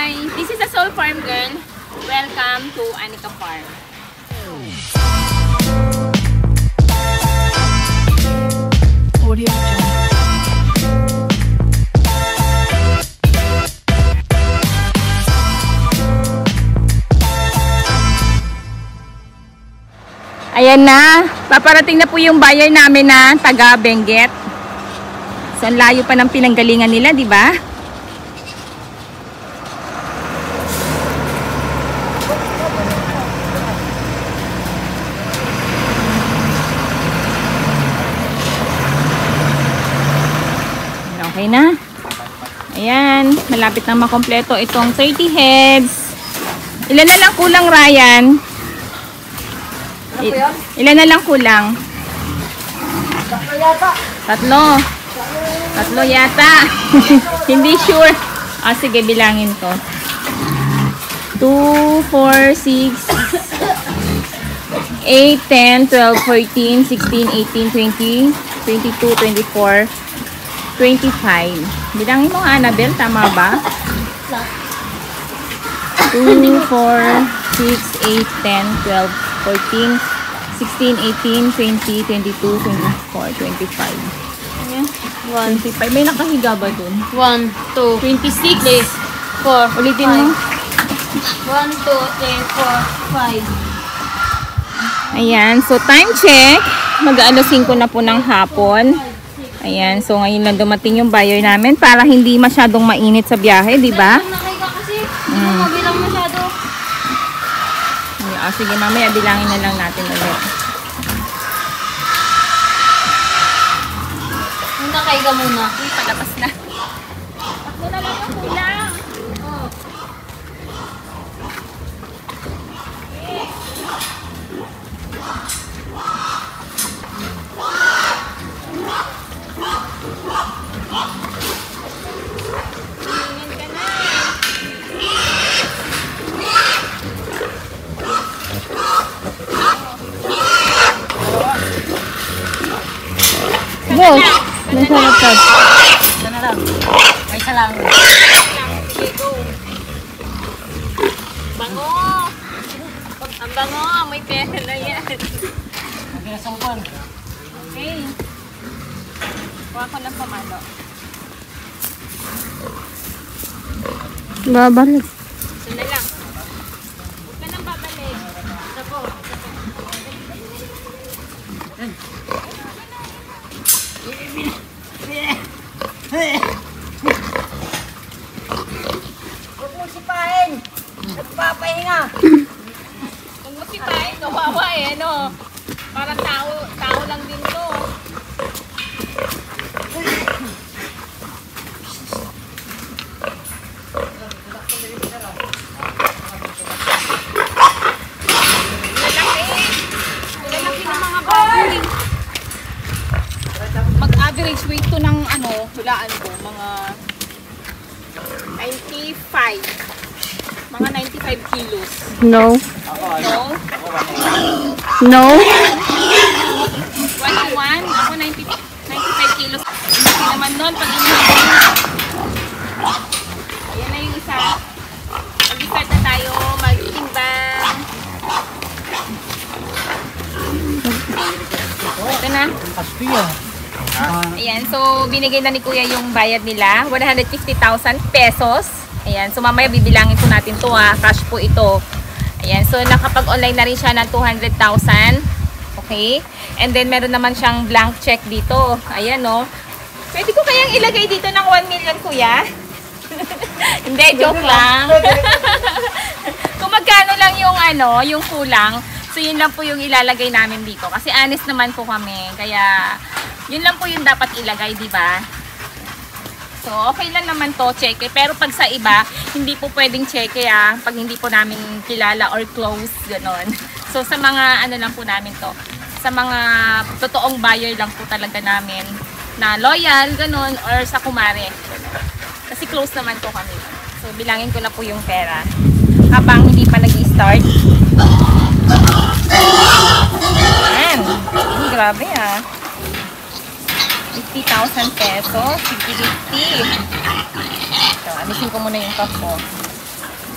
Hi! This is a Soul Farm Girl. Welcome to Anika Farm. Audio Jungle. Ayan na, paparating na po yung buyer namin na taga Benguet. So, ang layo pa ng pinanggalingan nila, di ba? Okay na. Ayan, malapit na makompleto itong 30 heads. Ilan na lang kulang, Ryan? Ilan na lang kulang? Tatlo yata. Tatlo yata. Hindi sure. Sige, bilangin ko. 2, 4, 6, 8, 10, 12, 14, 16, 18, 20, 22, 24, 25. Bilangin mo, Annabelle. Tama ba? 2, 4, 6, 8, 10, 12, 14, 16, 18, 20, 22, 24, 25. Ayan. 25. May nakahiga ba dun? 1, 2, 26. 4, ulitin mo. 1, 2, 3, 4, 5. Ayan. So, time check. Mag-alas 5 na po ng hapon. Ayan. So, ngayon lang dumating yung buyer namin para hindi masyadong mainit sa biyahe, di ba? Mabilang masyado. Sige, mamaya bilangin na lang natin ulit. Muna kaiga muna. Uy, palabas na. Takbo na lang yung kulang. Oh. Go! Nasarap ka. Isa na lang. Ay, isa lang. Sige, go. Bango! Ang bango, may pera na yan. Okay, nasangpan. Okay. Kuha ko ng pamalo. Babalik. Ito na lang. Huwag ka nang babalik. Ito po. Huwag mo sipahin. Nagpapahinga. Huwag mo sipahin, kawawa eh, no? Parang tao lang din to. Lalaki ng mga baboy. Mag-average weight to ng hulaan ko, mga 95. Mga 95 kilos. No. No? No. 21, ako 95 kilos. Hindi naman nun, pag inihain. Ayan na yung isa. Mag-start na tayo, mag-timbang. Ito na. Ayan, so binigay na ni Kuya yung bayad nila, 150,000 pesos. Ayan, so mamaya bibilangin po natin to ha, cash po ito. Ayan, so nakapag-online na rin siya ng 200,000. Okay? And then meron naman siyang blank check dito. Ayan no. Pwede ko kayang ilagay dito ng 1 million, Kuya? Hindi, joke lang. Kung magkano lang yung yung kulang, so yun lang po yung ilalagay namin dito. Kasi honest naman po kami. Kaya yun lang po yung dapat ilagay, di ba? So, okay lang naman to, cheque. Pero pag sa iba, hindi po pwedeng cheque pag hindi po namin kilala or close, gano'n. So, sa mga lang po namin to. Sa mga totoong buyer lang po talaga namin na loyal, gano'n, or sa kumare. Kasi close naman po kami. So, bilangin ko na po yung pera. Habang hindi pa nag-i-start. Ayan. Grabe 50,000 pesos. 50-50. So, alisin ko muna yung top ko.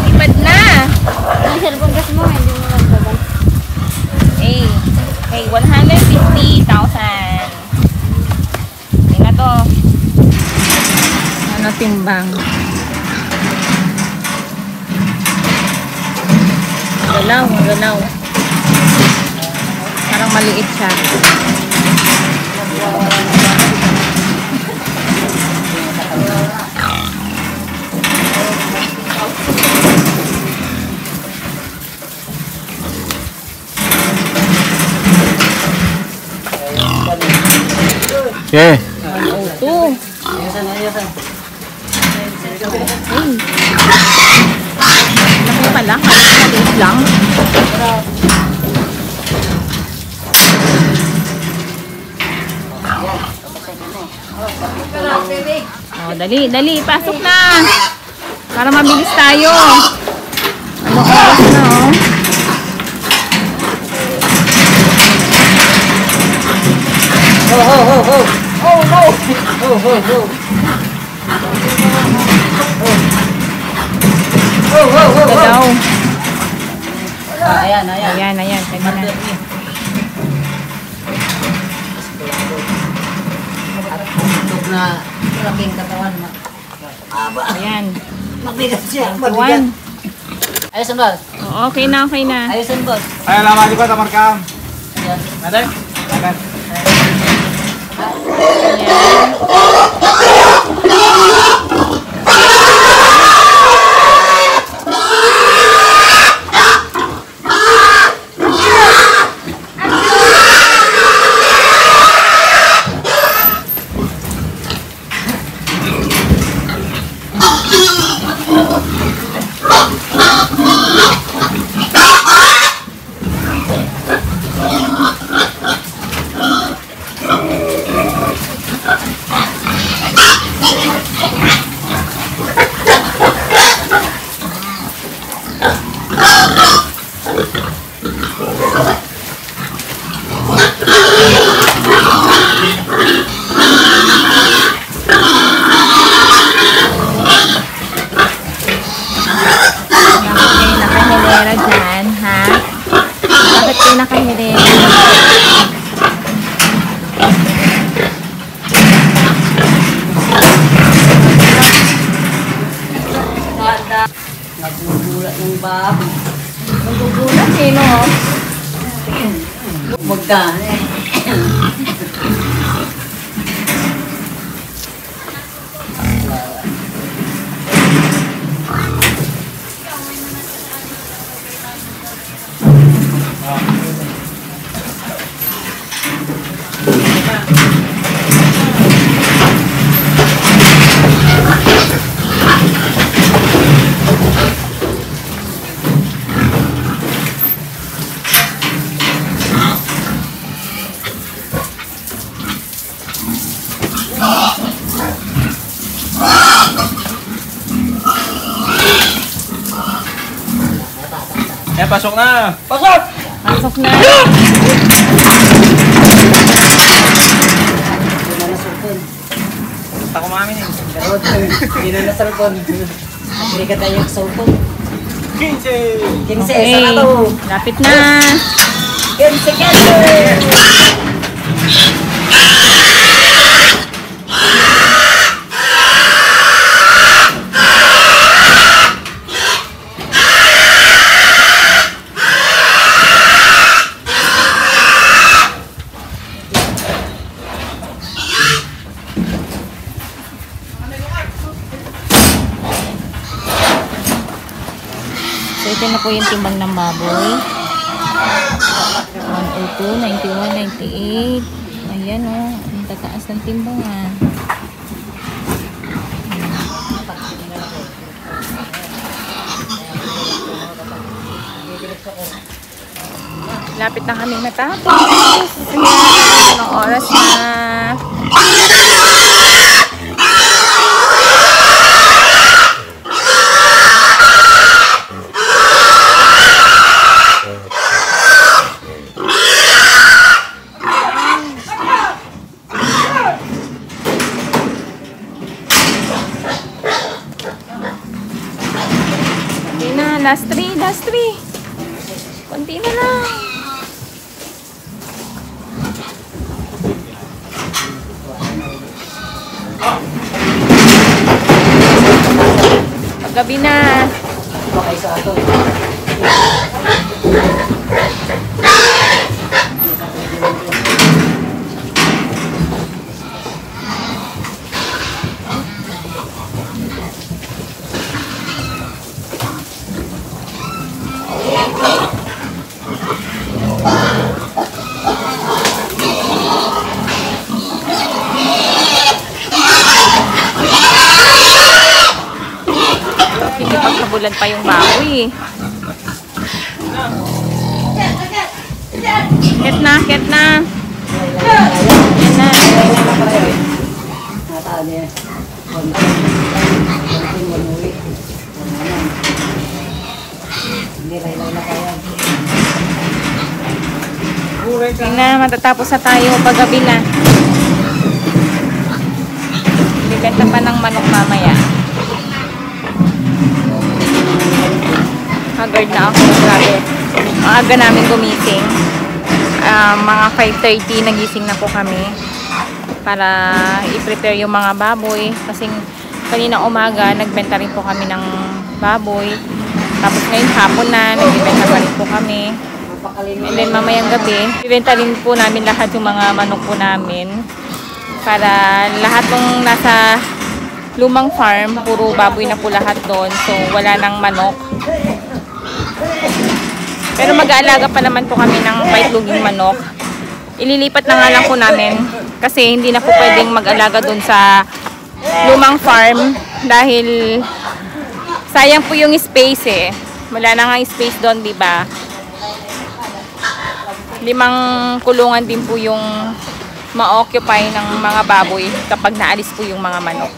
Lipad na. Ang cellphone kasi mo, hindi mo magbagal. Hey, 150,000. Tingnan to. Ano timbang? Galaw. Parang maliit siya. Okay. 102. Laki pala. Maliit lang. Oh, dali. Pasok na. Para mabilis tayo. Anong oras na, oh? Galaw. Ayan. Ayan. Pwede na. Tug na laking katawan. Ayan. Mabigat siya. One. Ayusin, boss. Oh, okay na. Ayusin, boss. Ay, lama di ba tamarkam? Ayan. Ada? Ada. Ayan. Nakahilera dyan, ha? Bakit kayo nakahilera? Nagugulat ng baboy. Nagugulat, sino? Magdaan eh. pasok na! Pasok na. Basta kumamin eh. Hindi na nasalpon. Hindi ka tayo salpon. 15! 15, Okay. isa na to. Lapit na. 15. So, ito na po yung timbang ng baboy. 102, 91, 98. Ayan o. Ang tataas ng timbang ah. Lapit na kami matapos. Ayan. Anong oras na? Last 3, last 3. Konti na lang. Paggabi na. Okay sa ato. Hindi pagkabulan pa yung baboy. Ket na, ket na. Yan na. Nataan niya. Hindi rin na kaya. Yan na, matatapos na tayo paggabi na. Bibenta pa ng manok mamaya. Haggard na ako, grabe. Ang aga namin gumising. Mga 5:30 nagising na po kami para i-prepare yung mga baboy. Kasi kanina umaga, nagbenta rin po kami ng baboy. Tapos ngayon hapon na, nagbibenta pa rin po kami. And then mamayang gabi, ibenta rin po namin lahat yung mga manok po namin. Para lahat ng nasa lumang farm, puro baboy na po lahat doon. So wala nang manok. Pero mag-aalaga pa naman po kami ng paitloging manok. Ililipat na nga lang po namin kasi hindi na po pwedeng mag-alaga doon sa lumang farm dahil sayang po yung space eh. Wala na nga space doon, di ba? 5 kulungan din po yung ma-occupy ng mga baboy kapag naalis po yung mga manok.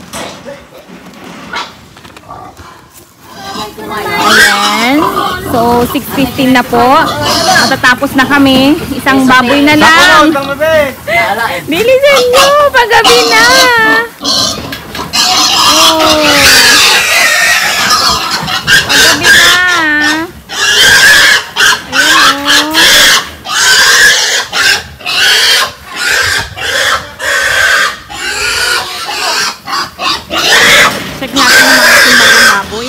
Ayan. So, 6:15 na po. Matatapos na kami. Isang baboy na lang. Bilisan nyo! Paggabi na! Oh. Paggabi na! Ayan o. Check natin yung mga timbang ng baboy.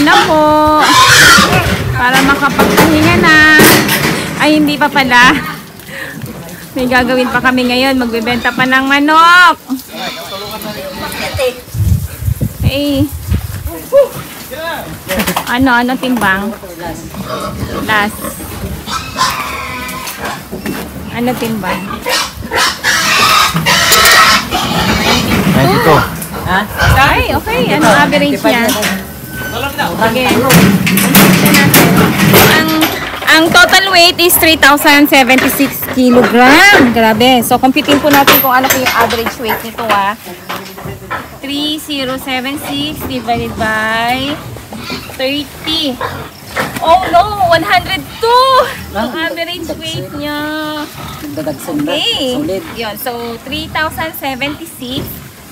muna po. Para makapagpahinga na. Ay, hindi pa pala. May gagawin pa kami ngayon. Magbebenta pa ng manok. Hey. Ano timbang? Last. Ano timbang? 92. Ay, okay. Ano average niya? Sige. Ang total weight is 3,076 kilogram. Grabe. So, computing po natin kung ano po yung average weight nito, 3,076 divided by 30. Oh no! 102! Ang average weight niya. Okay. Yun. So, 3,076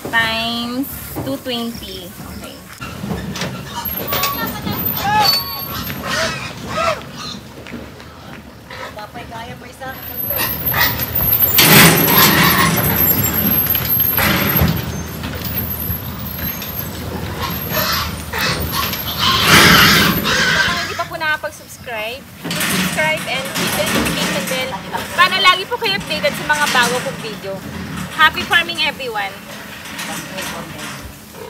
times 220. Okay. Subscribe and hit the notification bell para lagi po kayo updated sa mga bago kong video. Happy farming everyone!